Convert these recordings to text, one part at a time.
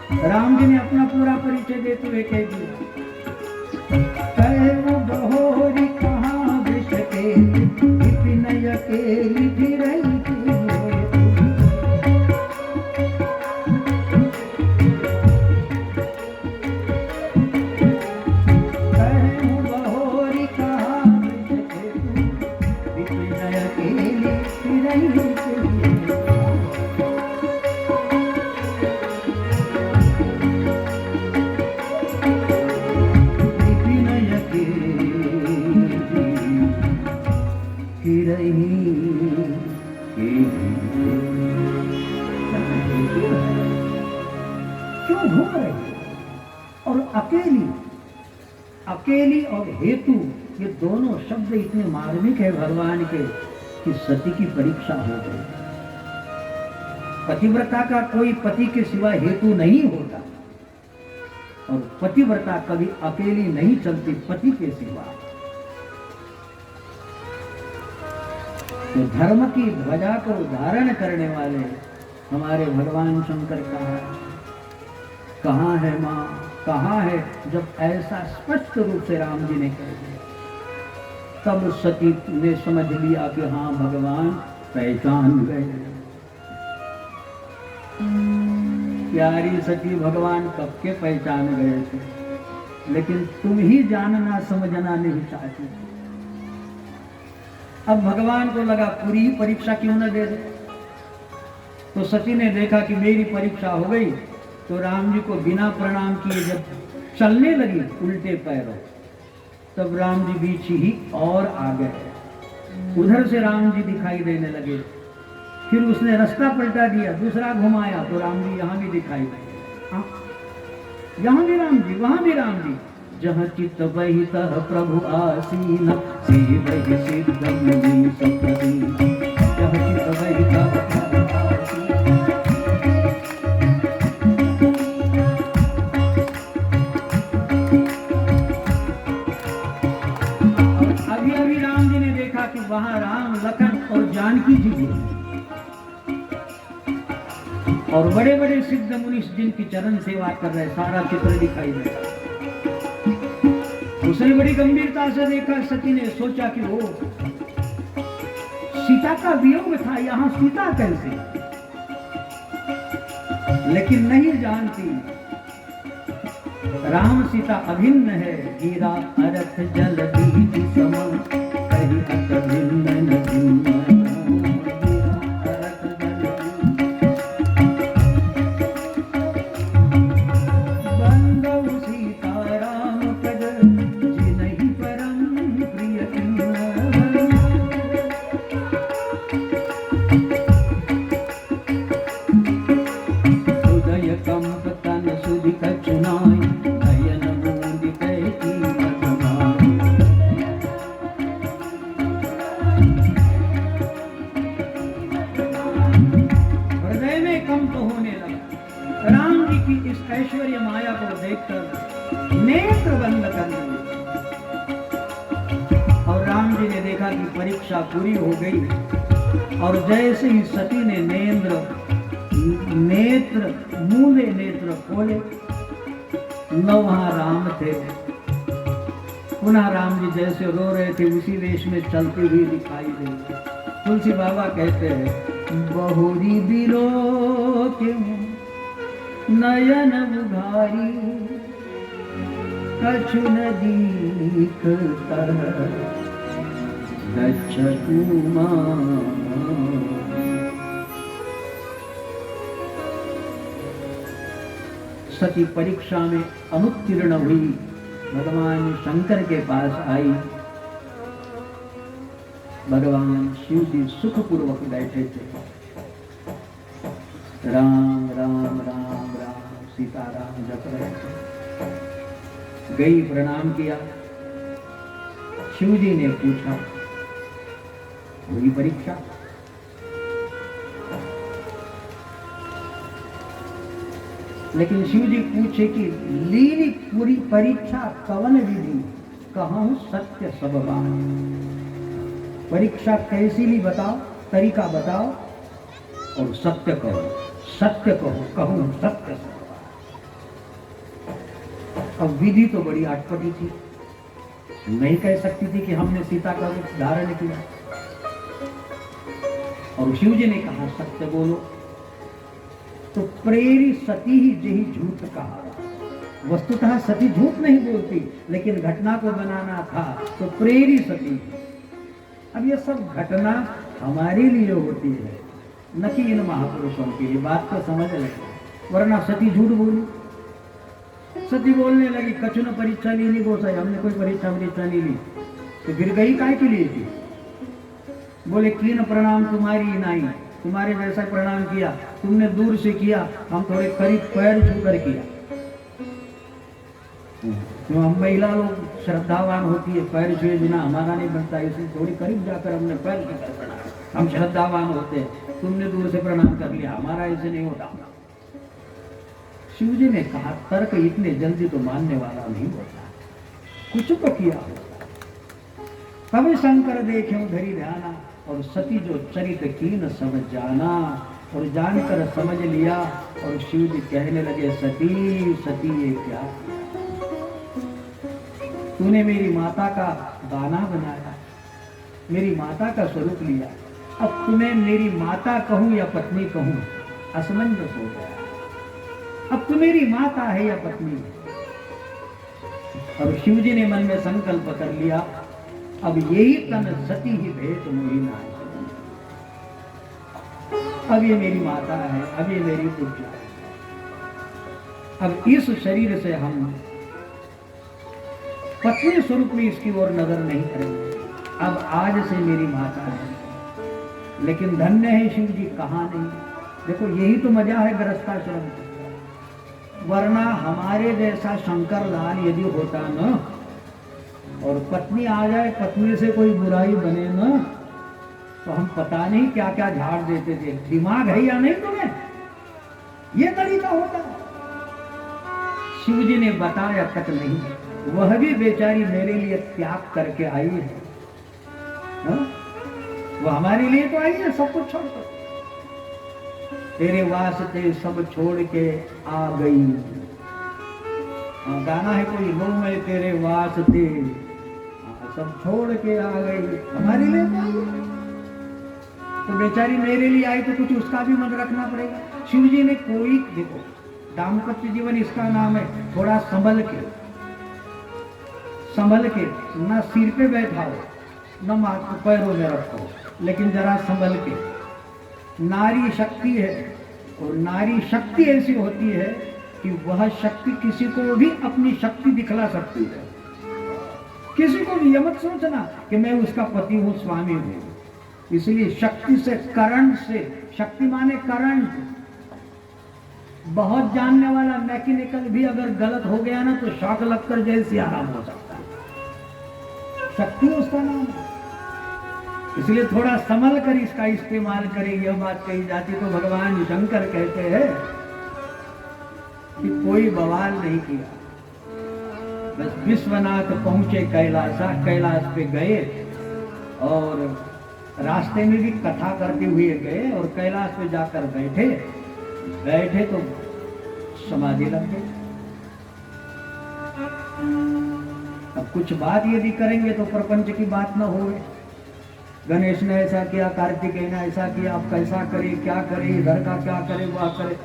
राम जी ने अपना पूरा परिचय देते हुए कह दिया, कहो बहोरी कहाँ विष के विपिन अकेली फिरई क्यों घूम रही है? और अकेली, अकेली और हेतु, ये दोनों शब्द इतने मार्मिक है भगवान के कि सती की परीक्षा हो गई। पतिव्रता का कोई पति के सिवा हेतु नहीं होता, और पतिव्रता कभी अकेली नहीं चलती पति के सिवा। तो धर्म की ध्वजा को धारण करने वाले हमारे भगवान शंकर कहाँ है माँ, कहाँ है? जब ऐसा स्पष्ट रूप से राम जी ने कह दिया, तब सती ने समझ लिया कि हाँ भगवान पहचान गए। प्यारी सती, भगवान कब के पहचान गए थे, लेकिन तुम ही जानना समझना नहीं चाहती। अब भगवान को लगा पूरी ही परीक्षा क्यों न दे दे। तो सती ने देखा कि मेरी परीक्षा हो गई, तो राम जी को बिना प्रणाम किए जब चलने लगी उल्टे पैरों, तब राम जी बीच ही और आ गए। उधर से राम जी दिखाई देने लगे, फिर उसने रास्ता पलटा दिया, दूसरा घुमाया तो राम जी यहाँ भी दिखाई दे। यहाँ भी राम जी, वहां भी राम जी। जहाँ चित्त वही तह प्रभु आसीन, सेवहि सिद्धम मुनि सप्रदीन। जहाँ चित्त वही तह प्रभु आसीन। अभी अभी राम जी ने देखा कि वहां राम, लखन और जानकी जी भी, और बड़े बड़े सिद्ध मुनि जिनकी चरण सेवा कर रहे, सारा चित्र दिखाई दे रहा। उसने बड़ी गंभीरता से देखा। सती ने सोचा कि वो सीता का वियोग था, यहां सीता कैसे? लेकिन नहीं जानती राम सीता अभिन्न है। गिरा अरथ जल बीज सम, कहीं अत भिन्न न भिन्न। ऐश्वर्य माया को देखकर नेत्र बंद कर लिए। और राम जी ने देखा कि परीक्षा पूरी हो गई, और जैसे ही सती ने नेत्र मूले नेत्र खोले, न वहां राम थे। पुनः राम जी जैसे रो रहे थे उसी वेश में चलते हुए दिखाई दे। तुलसी बाबा कहते हैं, बहुरी बिलो क्यों नयन उघारी, कछु न दीखता गच्छतु मां। सती परीक्षा में अनुत्तीर्ण हुई, भगवान शंकर के पास आई। भगवान शिव जी सुखपूर्वक बैठे थे। राम राम राम राम सीताराम जप रहे थे। गई, प्रणाम किया। शिव जी ने पूछा, हुई परीक्षा? लेकिन शिव जी पूछे कि लीली पूरी परीक्षा कवन विधि, कहूं सत्य सब बात। परीक्षा कैसी ली बताओ, तरीका बताओ, और सत्य कहो, सत्य कहो, कहूं सत्य सब बात। अब विधि तो बड़ी अटपटी थी, नहीं कह सकती थी कि हमने सीता का रूप धारण किया। और शिव जी ने कहा सत्य बोलो, तो प्रेरी सती ही जही झूठ कहा। वस्तुतः सती झूठ नहीं बोलती, लेकिन घटना को बनाना था तो प्रेरी सती। अब ये सब घटना हमारे लिए होती है, न कि इन महापुरुषों के लिए। बात को समझ लगे, वरना सती झूठ बोली। सती बोलने लगी कछु न परीक्षा ली नहीं गोसाई, हमने कोई परीक्षा नहीं ली। तो फिर गई काय के लिए थी? बोले कीन प्रणाम तुम्हारी नाई, तुम्हारे जैसा प्रणाम किया, तुमने दूर से किया, हम थोड़े करीब पैर छूकर किया। तो हम महिला लोग श्रद्धावान होती है, पैर छुए बिना हमारा नहीं बनता, इसलिए थोड़ी करीब जाकर हमने पैर छूकर प्रणाम, हम श्रद्धावान होते हैं। तुमने दूर से प्रणाम कर लिया, हमारा ऐसे नहीं होता। शिव जी ने कहा तर्क इतने जल्दी तो मानने वाला नहीं होता, कुछ तो किया होता। तब शंकर देखे धरी ध्याना, और सती जो चरित कीन समझ जाना, और जानकर समझ लिया। और शिव जी कहने लगे सती सती ये क्या किया? तूने मेरी माता का दाना बनाया, मेरी माता का स्वरूप लिया। अब तुम्हें मेरी माता कहूं या पत्नी कहूं, असमंजस हो गया। अब तू मेरी माता है या पत्नी? और शिव जी ने मन में संकल्प कर लिया, अब यही तन सती ही भेंट मोही नाई। अब ये मेरी माता है, अब ये मेरी पूजा है। अब इस शरीर से हम पत्नी स्वरूप में इसकी ओर नजर नहीं करेंगे। अब आज से मेरी माता है। लेकिन धन्य है शिव जी, कहाँ नहीं। देखो यही तो मजा है गृहस्थाश्रम की। वरना हमारे जैसा शंकर लाल यदि होता न, और पत्नी आ जाए, पत्नी से कोई बुराई बने न, तो हम पता नहीं क्या क्या झाड़ देते थे। दिमाग है या नहीं तुम्हें? ये तरीका होता। शिव जी ने बताया तक नहीं, वह भी बेचारी मेरे लिए त्याग करके आई है। वो हमारे लिए तो आई है, सब कुछ छोड़कर। तेरे वास्ते सब छोड़ के आ गई। गाना है कोई, लो मैं तेरे वास्ते सब छोड़ के आ गई, हमारे लिए तो आई। तो बेचारी मेरे लिए आई, तो कुछ उसका भी मन रखना पड़ेगा। शिव जी ने कोई, देखो दाम्पत्य जीवन इसका नाम है, थोड़ा संभल के, ना सिर पे बैठाओ न पैरों में रखो, लेकिन जरा संभल के। नारी शक्ति है, और नारी शक्ति ऐसी होती है कि वह शक्ति किसी को भी अपनी शक्ति दिखला सकती है। किसी को भी ये मत सोचना कि मैं उसका पति हूं, स्वामी हूं। इसलिए शक्ति से, करंट से, शक्ति माने करंट। बहुत जानने वाला मैकेनिकल भी अगर गलत हो गया ना, तो शॉक लगकर जैसे आराम हो सकता है। शक्ति उसका नाम है। इसलिए थोड़ा संभल कर इसका इस्तेमाल करें। यह बात कही जाती तो भगवान शंकर कहते हैं कि कोई बवाल नहीं किया, बस विश्वनाथ पहुंचे कैलाश पे गए, और रास्ते में भी कथा करते हुए गए, और कैलाश पे जाकर बैठे तो समाधि लग गई। अब कुछ बात यदि करेंगे तो प्रपंच की बात न हो। गणेश ने ऐसा किया, कार्तिकेय ने ऐसा किया, अब कैसा करे, क्या करे, इधर का क्या करे, वह करे।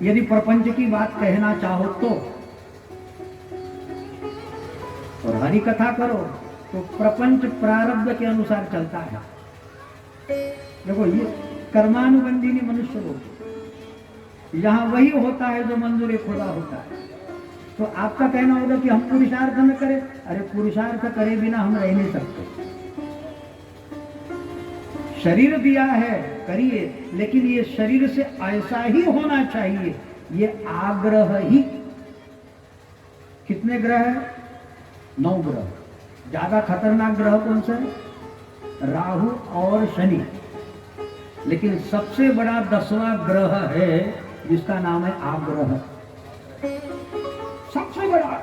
यदि प्रपंच की बात कहना चाहो तो, और हरि कथा करो तो प्रपंच प्रारब्ध के अनुसार चलता है। देखो ये कर्मानुबंधिनी मनुष्य लोग, यहाँ वही होता है जो मंजूर खुदा होता है। तो आपका कहना होगा कि हम पुरुषार्थ न करें। अरे पुरुषार्थ करे बिना हम रह नहीं सकते। शरीर दिया है, करिए, लेकिन ये शरीर से ऐसा ही होना चाहिए। ये आग्रह ही। कितने ग्रह है? 9 ग्रह। ज्यादा खतरनाक ग्रह कौन सा है? राहु और शनि। लेकिन सबसे बड़ा 10वां ग्रह है जिसका नाम है आग्रह। सबसे बड़ा।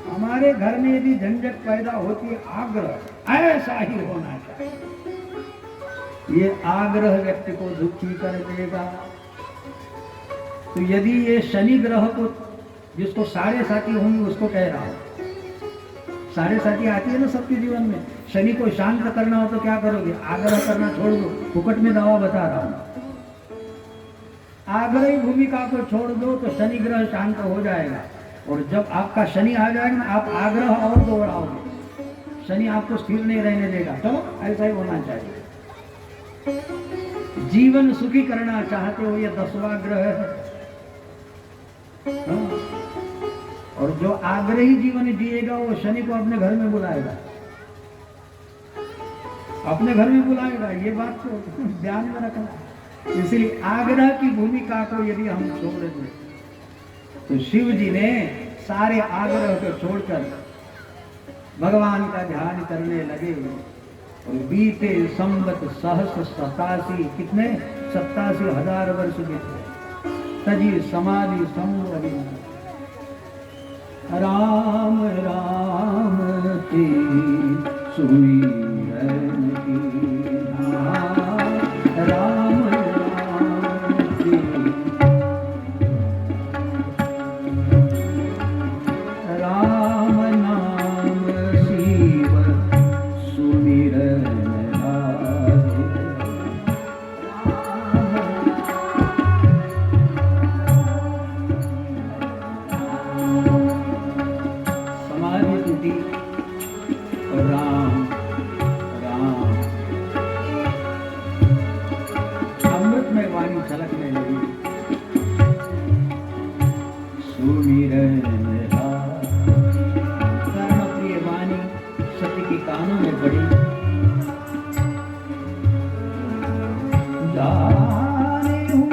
हमारे घर में यदि झंझट पैदा होती है, आग्रह ऐसा ही होना चाहिए। ये आग्रह व्यक्ति को दुखी कर देगा। तो यदि ये शनि ग्रह को जिसको साढ़े साथी होंगे उसको कह रहा हूं। साढ़े साथी आती है ना सबके जीवन में। शनि को शांत करना हो तो क्या करोगे? आग्रह करना छोड़ दो। फुकट में दवा बता रहा हूं। आग्रही भूमिका को छोड़ दो तो शनि ग्रह शांत हो जाएगा। और जब आपका शनि आ जाएगा ना, आप आग्रह और दोहराओगे, शनि आपको स्थिर नहीं रहने देगा। चलो ऐसा ही होना चाहिए। जीवन सुखी करना चाहते हो, ये 10वां ग्रह है। हाँ? और जो आग्रही जीवन जिएगा वो शनि को अपने घर में बुलाएगा, अपने घर में बुलाएगा। ये बात तो ध्यान में रखना। इसलिए आग्रह की भूमिका को यदि हम छोड़ दें तो शिव जी ने सारे आग्रह को छोड़कर भगवान का ध्यान करने लगे। और बीते संवत सहस्र 87, कितने 87,000 वर्ष बीते। तजी समाधि संवरी राम राम की सुई राम राम नाम शिव सुमिरन समाधि टूटी और राम राम अमृतमय वाणी झलकने लगी। सुमिरन कर्णप्रिय वाणी सती के कानों में पड़ी। जाने हूँ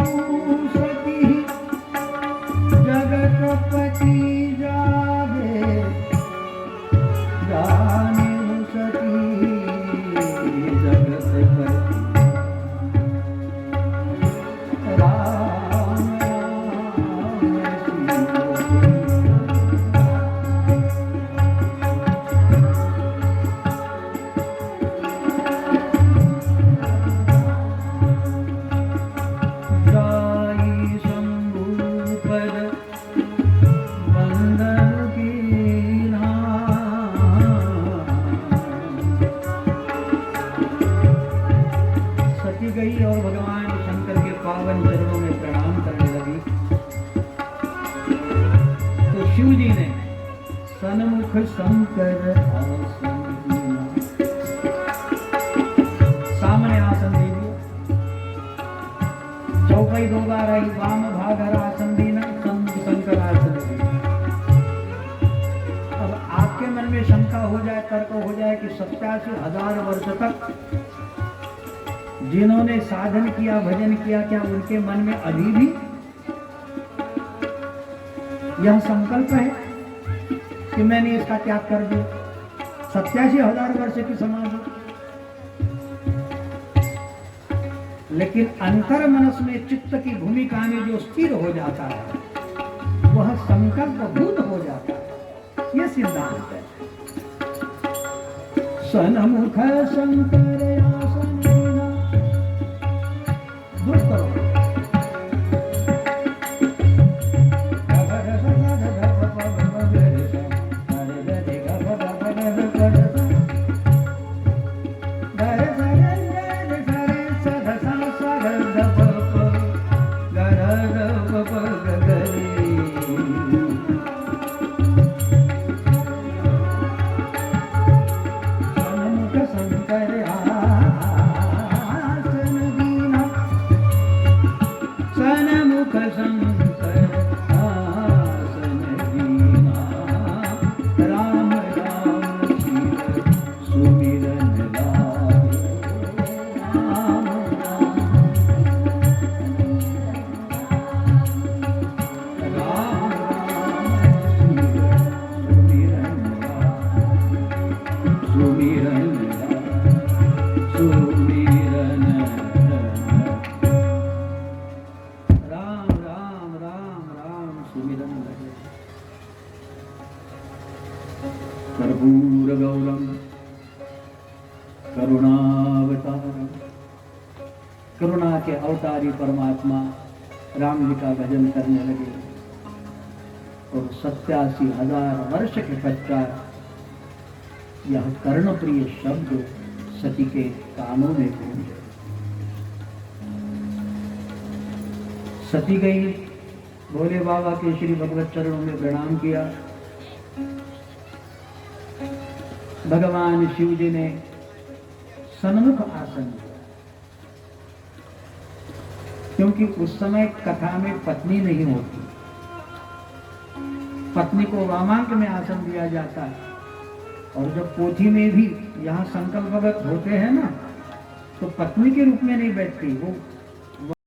सती जगतपति जागे, जाने हूँ सती जगतपति राम जाई शंभूपद बंदन कीना। सती गई और भगवान शंकर के पावन चरणों में प्रणाम करने लगी। तो शिव जी ने सन्मुख शंकर आसन दिया, सामने आसन दे दिया। चौपाई 2 बार आई, वाम भागर आसन दीना, सन्मुख शंकर आसन दिया। अब आपके मन में शंका हो जाए, तर्क हो जाए कि 87,000 वर्ष तक जिन्होंने साधन किया, भजन किया, क्या उनके मन में अभी भी यह संकल्प है कि मैंने इसका त्याग कर दिया? 87,000 वर्ष की समाधि, लेकिन अंतर मनस में चित्त की भूमिका में जो स्थिर हो जाता है वह संकल्प भूत हो जाता है। यह सिद्धांत है। सन्मुख शंकर आसन दीना, दूर करो। कर्पूर गौरम करुणावतारम। करुणा के अवतारी परमात्मा राम जी का भजन करने लगे। और 87,000 वर्ष के पश्चात यह कर्णप्रिय शब्द सती के कानों में गूंजे। सती गई, भोले बाबा के श्री भगवत चरणों में प्रणाम किया। भगवान शिव जी ने सन्मुख आसन दिया, क्योंकि उस समय कथा में पत्नी नहीं होती, पत्नी को वामांक में आसन दिया जाता है। और जब पोथी में भी यहाँ संकल्पगत होते हैं ना, तो पत्नी के रूप में नहीं बैठती, वो